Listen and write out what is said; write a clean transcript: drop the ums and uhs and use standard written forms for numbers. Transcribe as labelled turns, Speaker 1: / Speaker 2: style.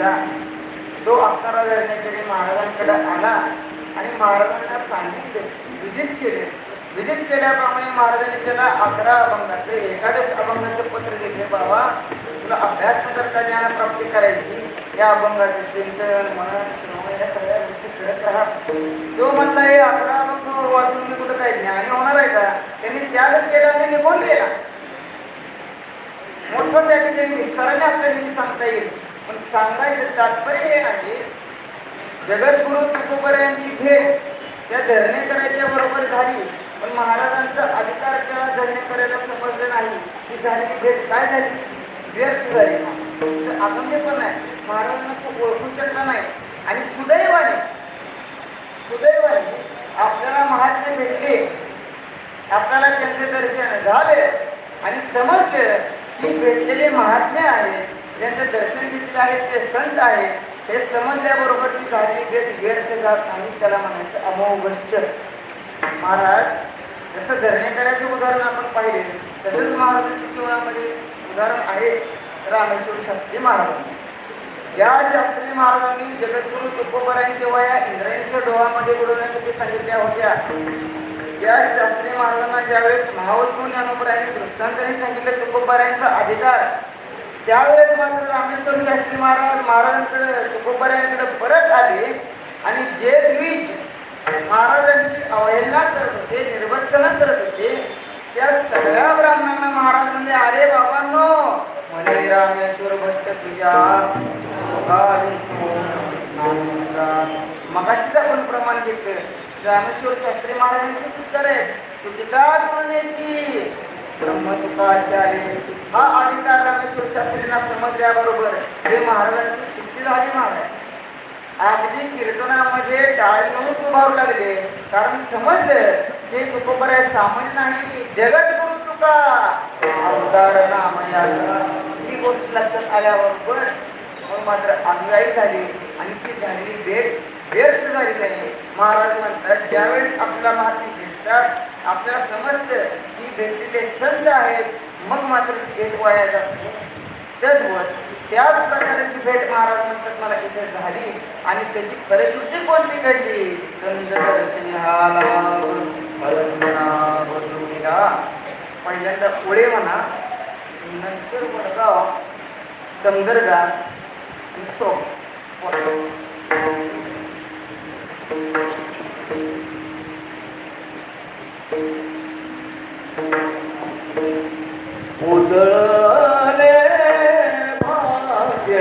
Speaker 1: केला. तो 11 धरण्याकडे महाराजांकडे आला आणि महाराजांना सांगितले, विदित केले. विदित केल्याप्रमाणे महाराजांनी त्याला 11 अभंगाचं 11 अभंगाचं पत्र दिले. बाबा, तुला अभ्यास न करता ज्ञानप्राप्ती करायची, या अभंगाचे चिंतन मनन श्रवण या सगळ्या गोष्टी करत राहा. तो म्हणला, हे 11 अभंग वाचून मी कुठं काय ज्ञानी होणार आहे का? त्यांनी त्याग केला आणि निघून गेला. मोठं त्या ठिकाणी विस्ताराने आपल्याला सांगता येईल, पण सांगायचं तात्पर्य हे आहे, जगद्गुरु तुकोबरायांची भेट त्या धरणे करायच्या बरोबर झाली, पण महाराजांचा अधिकार त्याला धरणे करायला समजलं नाही. ती झालेली भेट काय झाली? व्यर्थ झाली. अगम्य पण नाही, महाराजांना खूप ओळखू शकला नाही. आणि सुदैवाने आपल्याला महात्मे भेटले, आपल्याला त्यांचे दर्शन झाले आणि समजलं की भेटलेले महात्मे आहेत, ज्यांचं दर्शन घेतले आहे ते संत आहे. हे समजल्याबरोबर ती झालेली भेट व्यर्थ जात आणि त्याला म्हणायचं अमोघश्च. महाराज जसं धरणे करायचं उदाहरण आपण पाहिले, तसंच महाराजांच्या जीवनामध्ये उदाहरण आहे रामेश्वर शास्त्री महाराजांचे. या शास्त्री महाराजांनी जगद्गुरु तुकोबरायांच्या वया इंद्रायणीच्या डोहामध्ये बुडवण्यासाठी सांगितल्या होत्या. या शास्त्री महाराजांना ज्यावेळेस महावस्त्र ज्ञानोबरायांनी दृष्टांताने सांगितले तुकोबरायांचा अधिकार, त्यावेळेस मात्र रामेश्वर शास्त्री महाराजांकडे तुकोबरायांकडे परत आले आणि जे द्विज महाराजांची अवहेलना करत होते, निर्वचना करत होते, त्या सगळ्या ब्राह्मणांना महाराज म्हणले, अरे बाबांनो, म्हणे रामेश्वर भट्ट तुझ्या मगाशीच आपण प्रमाण घेतलं. रामेश्वर शास्त्री महाराजांची उत्तर आहे, तुकिता तुलनेची ब्रह्मतुकाचार्य. हा अधिकार रामेश्वर शास्त्रींना समजल्याबरोबर हे महाराजांची शिष्य झाली. महाराज अगदी कीर्तनामध्ये टाळी म्हणून उभारू लागले, कारण समजलं हे तुकोबराय सामान्य नाही, जगद्गुरु तुका अवतार नामयाचा. ही गोष्ट लक्षात आल्याबरोबर मग मात्र अंगाई झाली आणि ती झालेली भेट व्यर्थ झाली नाही. महाराज म्हणतात, ज्यावेळेस आपला महात्मे भेटतात, आपल्याला समजतं की भेटलेले संत आहेत, मग मात्र ती भेट वाया जात नाही. त्याच प्रकारची भेट महाराज म्हणतात मला इथे झाली आणि त्याची फलश्रुती कोणती घडली? संत दर्शनी पहिल्यांदा पुढे म्हणा, नंतर वडगाव, समदर्गा, सो
Speaker 2: उदळले भाग्य